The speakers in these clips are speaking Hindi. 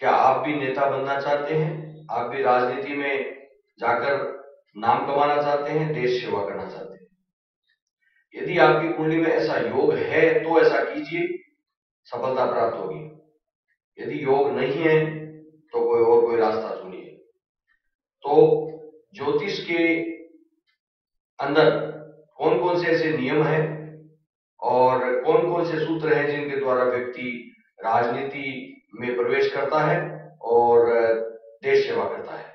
क्या आप भी नेता बनना चाहते हैं? आप भी राजनीति में जाकर नाम कमाना चाहते हैं, देश सेवा करना चाहते हैं? यदि आपकी कुंडली में ऐसा योग है तो ऐसा कीजिए, सफलता प्राप्त होगी। यदि योग नहीं है तो कोई रास्ता चुनिए। तो ज्योतिष के अंदर कौन कौन से ऐसे नियम हैं और कौन कौन से सूत्र हैं जिनके द्वारा व्यक्ति राजनीति में प्रवेश करता है और देश सेवा करता है,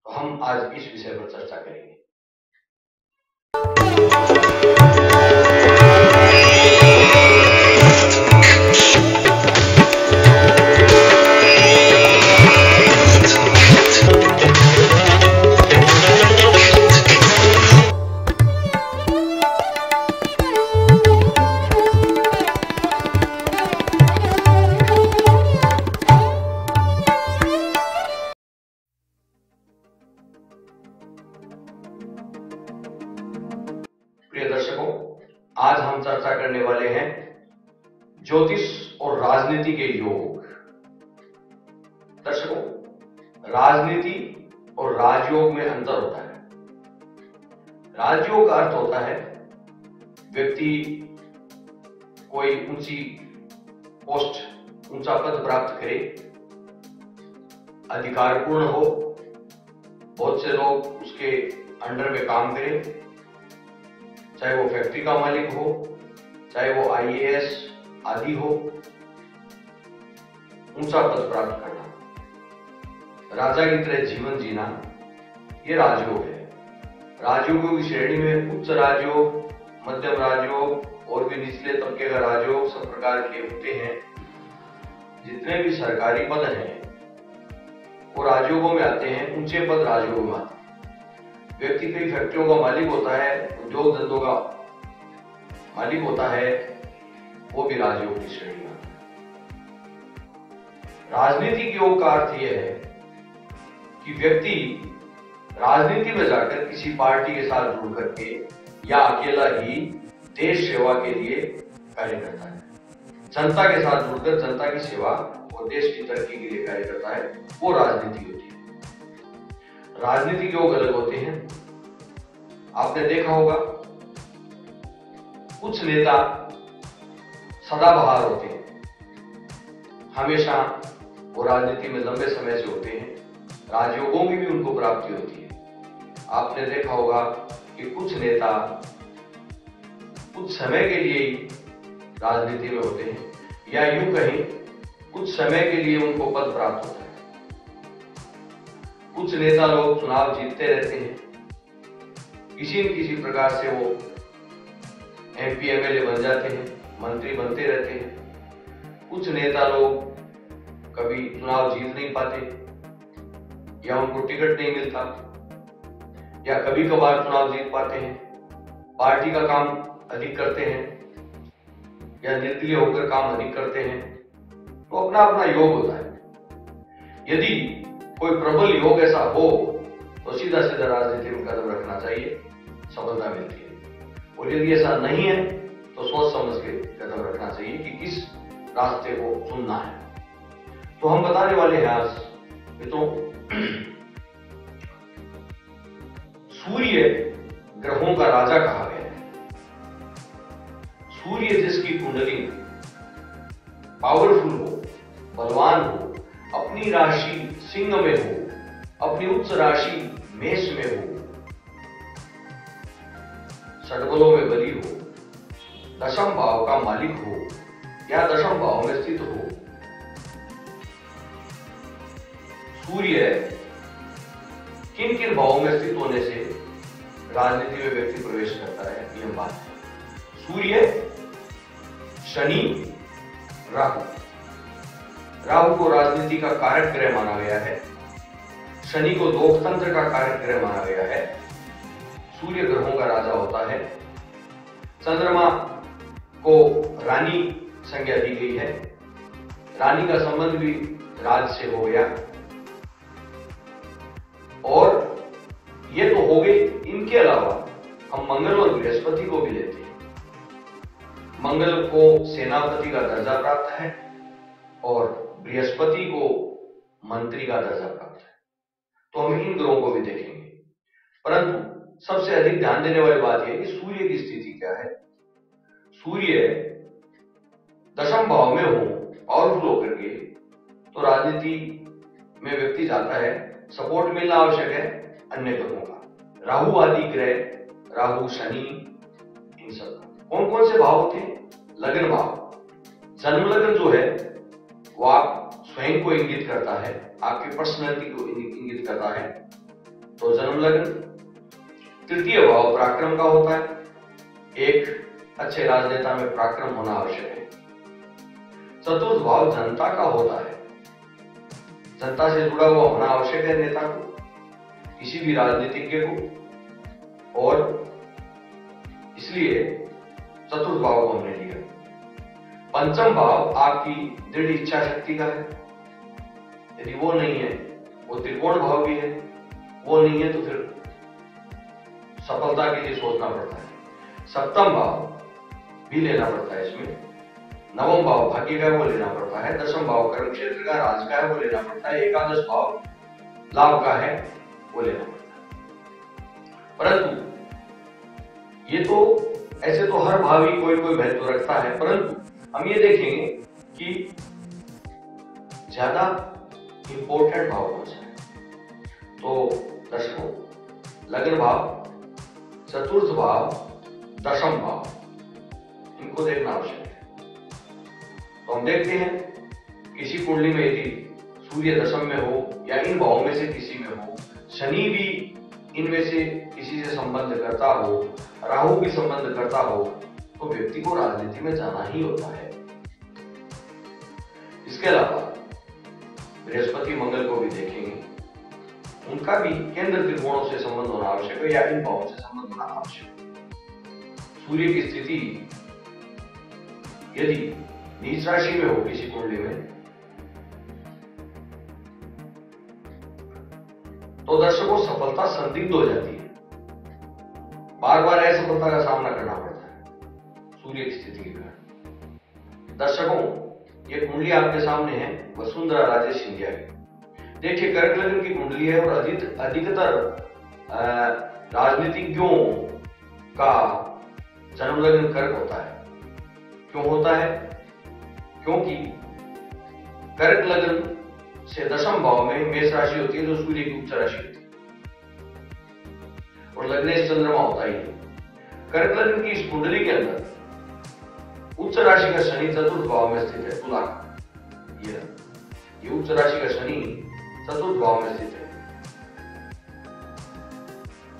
तो हम आज इस विषय पर चर्चा करेंगे। प्रिय दर्शकों, आज हम चर्चा करने वाले हैं ज्योतिष और राजनीति के योग। दर्शकों, राजनीति और राजयोग में अंतर होता है। राजयोग का अर्थ होता है व्यक्ति कोई ऊंची पोस्ट, ऊंचा पद प्राप्त करे, अधिकारपूर्ण हो, बहुत से लोग उसके अंडर में काम करें, चाहे वो फैक्ट्री का मालिक हो, चाहे वो आईएएस आदि हो, ऊंचा पद प्राप्त करना, राजा की तरह जीवन जीना, ये राजयोग है। राजयोगों की श्रेणी में उच्च राजयोग, मध्यम राजयोग और भी निचले तबके का राजयोग सब प्रकार के होते हैं। जितने भी सरकारी पद हैं वो राजयोगों में आते हैं, ऊंचे पद राजयोगों में आते हैं। व्यक्ति कई फैक्ट्रियों का मालिक होता है, उद्योग धंधों का मालिक होता है, वो भी राजयोग की श्रेणी में आता है। राजनीतिक योग का अर्थ यह है कि व्यक्ति राजनीति में जाकर किसी पार्टी के साथ जुड़ करके या अकेला ही देश सेवा के लिए कार्य करता है। जनता के साथ जुड़कर जनता की सेवा और देश की तरक्की के लिए कार्य करता है, वो राजनीति होती है। राजनीतिक योग अलग होते हैं। आपने देखा होगा कुछ नेता सदाबहार होते हैं, हमेशा वो राजनीति में लंबे समय से होते हैं, राजयोगों की भी उनको प्राप्ति होती है। आपने देखा होगा कि कुछ नेता कुछ समय के लिए ही राजनीति में होते हैं, या यूं कहें कुछ समय के लिए उनको पद प्राप्त होता है। कुछ नेता लोग चुनाव जीतते रहते हैं, किसी न किसी प्रकार से वो एमपी एमएलए बन जाते हैं, मंत्री बनते रहते हैं। कुछ नेता लोग कभी चुनाव जीत नहीं पाते, या उनको टिकट नहीं मिलता, या कभी कभार चुनाव जीत पाते हैं, पार्टी का काम अधिक करते हैं, या निर्दलीय होकर काम अधिक करते हैं। तो अपना अपना योग होता है। यदि कोई प्रबल योग ऐसा हो तो सीधा सीधा राजनीति में कदम रखना चाहिए, सफलता मिलती है। और यदि ऐसा नहीं है तो सोच समझ के कदम रखना चाहिए कि किस रास्ते को चुनना है। तो हम बताने वाले हैं आज मित्रों, सूर्य ग्रहों का राजा कहा गया है। सूर्य जिसकी कुंडली पावरफुल हो, बलवान हो, अपनी राशि सिंह में हो, अपनी उच्च राशि मेष में हो, षटबलों में बली हो, दशम भाव का मालिक हो या दशम भाव में स्थित हो, सूर्य किन किन भावों में स्थित होने से राजनीति में व्यक्ति प्रवेश करता है, ये बात है। सूर्य, शनि, राहु। राहु को राजनीति का कारक ग्रह माना गया है, शनि को लोकतंत्र का कारक ग्रह माना गया है, सूर्य ग्रहों का राजा होता है। चंद्रमा को रानी संज्ञा दी गई है, रानी का संबंध भी राज से हो गया। और ये तो हो गई, इनके अलावा हम मंगल और बृहस्पति को भी लेते हैं। मंगल को सेनापति का दर्जा प्राप्त है और बृहस्पति को मंत्री का दर्जा प्राप्त है। तो हम इन ग्रहों को भी देखेंगे, परंतु सबसे अधिक ध्यान देने वाली बात यह है कि सूर्य की स्थिति क्या है। सूर्य दशम भाव में हो पावरफुल होकर के तो राजनीति में व्यक्ति जाता है, सपोर्ट मिलना आवश्यक है अन्य ग्रहों का। राहु आदि ग्रह, राहु शनि, इन सब कौन कौन से भाव होते हैं? लग्न भाव। जन्म लग्न जो है वो आप स्वयं को इंगित करता है, आपकी पर्सनैलिटी को इंगित करता है। तो जन्म लग्न। तृतीय भाव पराक्रम का होता है, एक अच्छे राजनेता में पराक्रम होना आवश्यक है। चतुर्थ भाव जनता का होता है, जनता से जुड़ा हुआ होना आवश्यक है नेता को, किसी भी राजनीतिज्ञ को, और इसलिए चतुर्थ भाव को हमने लिया। पंचम भाव आपकी दृढ़ इच्छा शक्ति का है, यदि वो नहीं है, वो त्रिकोण भाव भी है, वो नहीं है तो फिर सफलता के लिए सोचना पड़ता है। सप्तम भाव भी लेना पड़ता है इसमें। नवम भाव भाग्य का है, वो लेना पड़ता है। दशम भाव कर्म क्षेत्र का, राज का है, वो लेना पड़ता है। एकादश भाव लाभ का है, वो लेना पड़ता है। परंतु ये तो ऐसे तो हर भाव ही कोई कोई महत्व रखता है, परंतु हम ये देखेंगे कि ज्यादा इंपॉर्टेंट भाव कौन सा है। तो दशमों, लग्न भाव, चतुर्थ भाव, दशम भाव, इनको देखना आवश्यक है। तो हम देखते हैं किसी कुंडली में यदि सूर्य दशम में हो या इन भावों में से किसी में हो, शनि भी इनमें से किसी से संबंध करता हो, राहु भी संबंध करता हो, तो व्यक्ति को राजनीति में जाना ही होता है। इसके अलावा बृहस्पति मंगल को भी देखेंगे, उनका भी केंद्र त्रिकोणों से संबंध होना आवश्यक है या इन भावों से संबंध होना आवश्यक है। सूर्य की स्थिति यदि नीच राशि में हो किसी कुंडली में, तो दर्शकों सफलता संदिग्ध हो जाती है, बार बार असफलता का सामना करना पड़ता है सूर्य की स्थिति के कारण। दर्शकों, ये कुंडली आपके सामने है वसुंधरा राजे सिंधिया की। देखिए, कर्क लग्न की कुंडली है और अधिकतर राजनीतिज्ञों का जन्म लग्न कर्क होता है। क्यों होता है? क्योंकि कर्क लग्न से दशम भाव में मेष राशि होती है, जो सूर्य की उच्च राशि होती है, और लग्नेश चंद्रमा होता ही है। कर्क लग्न की इस कुंडली के अंदर उच्च राशि का शनि चतुर्थ भाव में स्थित है, तुला का। ये उच्च राशि का शनि चतुर्थ भाव में स्थित है।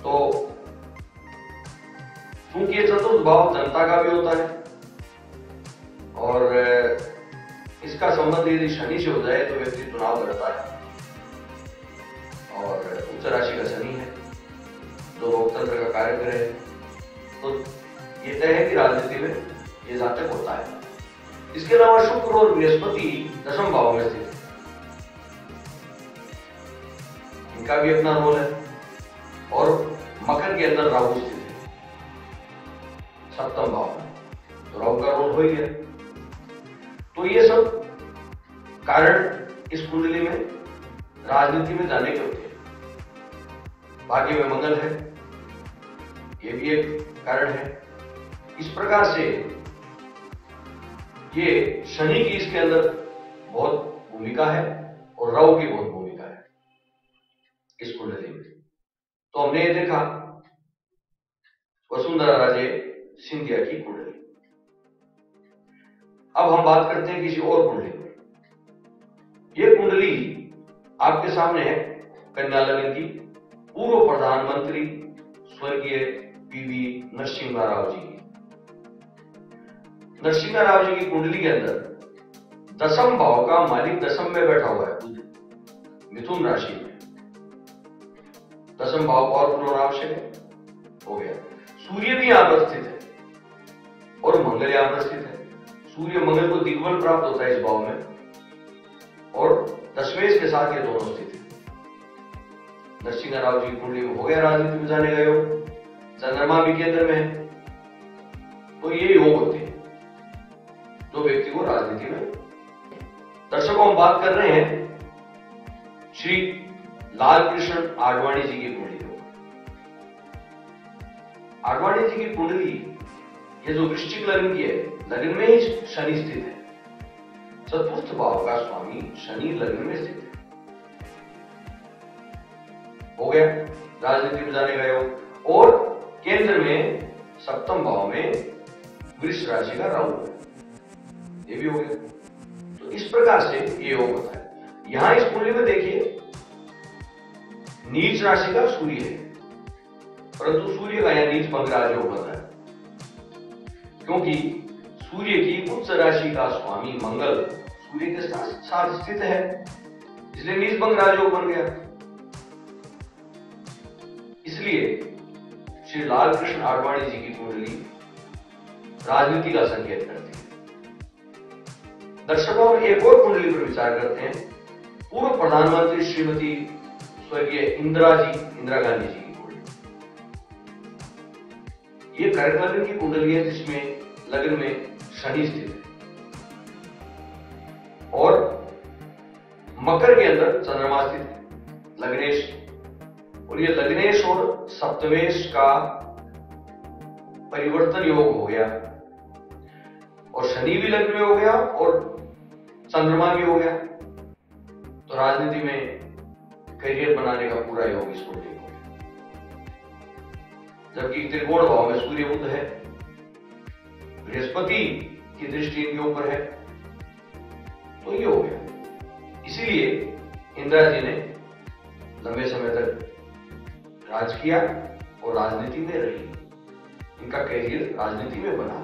तो क्योंकि ये चतुर्थ भाव जनता का भी होता है और इसका संबंध यदि शनि से हो जाए तो व्यक्ति चुनाव करता है, और उच्च राशि का शनि है जो लोकतंत्र का कार्य करे, तो ये तय है कि राजनीति में ये जातक होता है। इसके अलावा शुक्र और बृहस्पति दशम भाव में स्थित है, इनका भी अपना रोल है, और मकर के अंदर राहु स्थित है सप्तम भाव में, तो राहु का रोल हो ही गया। तो ये सब कारण इस कुंडली में राजनीति में जाने के होते हैं। भाग्य में मंगल है, ये भी एक कारण है। इस प्रकार से ये शनि की इसके अंदर बहुत भूमिका है और राहु की बहुत भूमिका है इस कुंडली में। तो हमने ये देखा वसुंधरा राजे सिंधिया की कुंडली। अब हम बात करते हैं किसी और कुंडली में। ये कुंडली आपके सामने है कन्या लग्न की, पूर्व प्रधानमंत्री स्वर्गीय पीवी नरसिम्हा राव जी की। नरसिम्हा राव जी की कुंडली के अंदर दशम भाव का मालिक दशम में बैठा हुआ है, मिथुन राशि में। दशम भाव पावरफुल होना आवश्यक है, हो गया। सूर्य भी यहां पर स्थित है और मंगल यहां पर स्थित है। सूर्य मंगल को दिग्बल प्राप्त होता है इस भाव में, और दशमेश के साथ ये दोनों स्थित है। नरसिम्हा राव जी की कुंडली में हो गया राजनीति में जाने का योग, चंद्रमा भी केंद्र में है। तो ये योग होते हैं जो व्यक्ति को राजनीति में। दर्शकों, हम बात कर रहे हैं श्री लालकृष्ण आडवाणी जी की कुंडली हो। आडवाणी जी की कुंडली ये जो वृश्चिक लग्न की है, लग्न में ही शनि स्थित है। चतुर्थ भाव का स्वामी शनि लग्न में स्थित है। हो गया राजनीति में जाने गए हो। और केंद्र में सप्तम भाव में वृष राशि का राहु है, ये भी हो गया। तो इस प्रकार से ये योग होता है। यहां इस कुंडली में देखिए नीच राशि का सूर्य है, परंतु सूर्य का यहां नीच भंग राजयोग बन रहा है, क्योंकि सूर्य की उच्च राशि का स्वामी मंगल सूर्य के साथ स्थित है, इसलिए नीच भंग राजयोग बन गया। इसलिए श्री लालकृष्ण आडवाणी जी की कुंडली राजनीति का संकेत करती है। दर्शकों में एक और कुंडली पर विचार करते हैं। पूर्व प्रधानमंत्री श्रीमती स्वर्गीय इंदिरा गांधी जी की कुंडली। ये कर्क लग्न की कुंडली है, जिसमें लग्न में शनि स्थित है और मकर के अंदर चंद्रमा स्थित है, लग्नेश। और ये लग्नेश और सप्तमेश का परिवर्तन योग हो गया, और शनि भी लग्न में हो गया और चंद्रमा भी हो गया। तो राजनीति में करियर बनाने का पूरा योग इस कुंडली को। जबकि त्रिकोण भाव में सूर्य बुध है, बृहस्पति की दृष्टि इनके ऊपर है, तो ये हो गया। इसीलिए इंदिरा जी ने लंबे समय तक राज किया और राजनीति में रही। इनका करियर राजनीति में बना।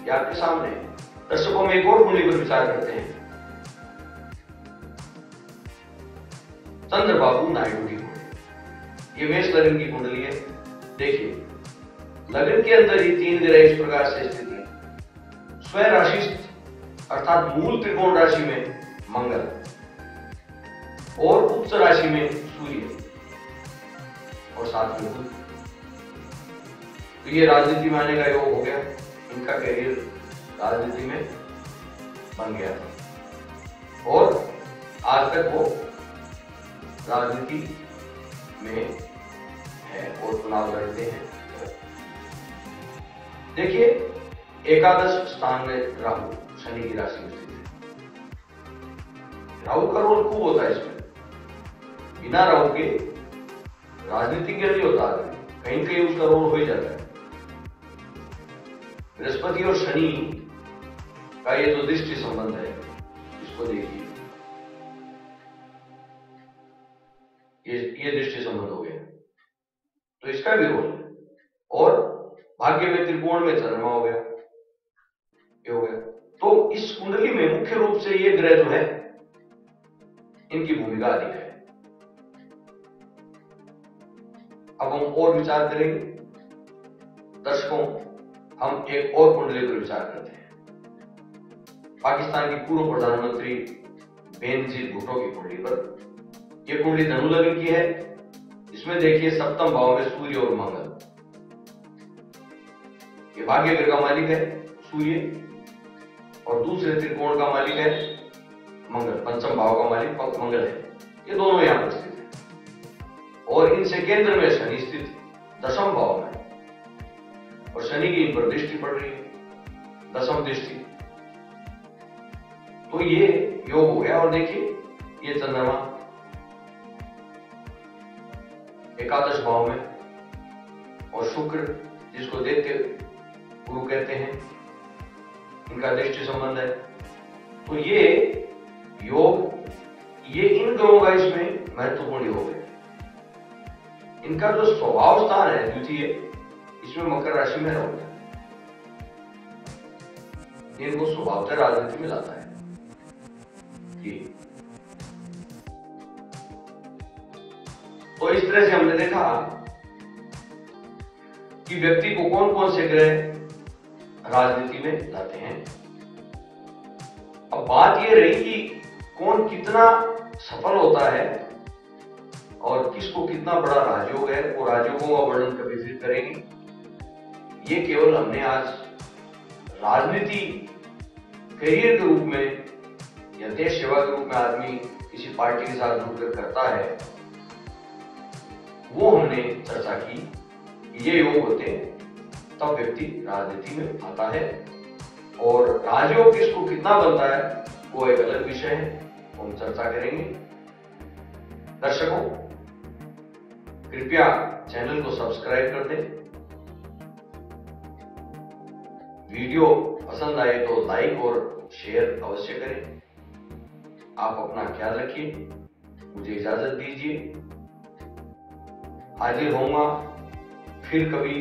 ये आपके सामने है। दर्शकों में एक और कुंडली पर विचार करते हैं। चंद्रबाबू नायडू की कुंडली। ये मेष लग्न की कुंडली है। देखिए लग्न के अंदर ये 3 ग्रह इस प्रकार से स्थित है। स्व राशि अर्थात मूल त्रिकोण राशि में मंगल और उच्च राशि में सूर्य और साथ में बुध। तो ये राजनीति में आने का योग हो गया। इनका करियर राजनीति में बन गया और आज तक वो राजनीति में है और चुनाव लड़ते हैं। देखिए एकादश स्थान में राहु शनि की राशि में स्थित है। राहु का रोल खूब होता है इसमें। बिना राहु के राजनीति के नहीं होता, कहीं कहीं उसका रोल हो ही जाता है। बृहस्पति और शनि का ये जो दृष्टि संबंध है, इसको देखिए, ये दृष्टि संबंध हो गया, तो इसका भी रोल है। और भाग्य में त्रिकोण में चंद्रमा हो गया, ये हो गया। तो इस कुंडली में मुख्य रूप से ये ग्रह जो है इनकी भूमिका अधिक है। अब हम और विचार करेंगे। दर्शकों, हम एक और कुंडली पर विचार करते हैं। पाकिस्तान की पूर्व प्रधानमंत्री बेनजीर भुट्टो की कुंडली पर। यह कुंडली धनु लग्न की है। इसमें देखिए सप्तम भाव में सूर्य और मंगल। ये भाग्य ग्रह का मालिक है सूर्य, और दूसरे त्रिकोण का मालिक है मंगल। पंचम भाव का मालिक मंगल है। ये दोनों यहां पर स्थित है और इनसे केंद्र में शनि स्थित दशम भाव में, और शनि की इन पर दृष्टि पड़ रही है, दशम दृष्टि। तो ये योग हो गया। और देखिए ये चंद्रमा एकादश भाव में, और शुक्र जिसको दैत्य गुरु कहते हैं, इनका दृष्टि संबंध है। तो ये योग, ये इन ग्रहों का इसमें महत्वपूर्ण योग है। इनका जो स्वभाव स्थान है द्वितीय, इसमें मकर राशि में रहता है। इनको स्वभावतः राजनीति में लाता है। तो इस तरह से हमने देखा कि व्यक्ति को कौन कौन से ग्रह राजनीति में लाते हैं। अब बात यह रही कि कौन कितना सफल होता है और किसको कितना बड़ा राजयोग है। वो राजयोगों का वर्णन कभी फिर करेंगे। ये केवल हमने आज राजनीति करियर के रूप में या देश सेवा के रूप में आदमी किसी पार्टी के साथ जुड़कर करता है, वो हमने चर्चा की कि ये योग होते हैं, तब व्यक्ति राजनीति में आता है। और राजयोग किसको कितना बनता है वो एक अलग विषय है, हम चर्चा करेंगे। दर्शकों, कृपया चैनल को सब्सक्राइब कर दें। वीडियो पसंद आए तो लाइक और शेयर अवश्य करें। आप अपना ख्याल रखिए, मुझे इजाजत दीजिए। हाजिर होऊंगा फिर कभी।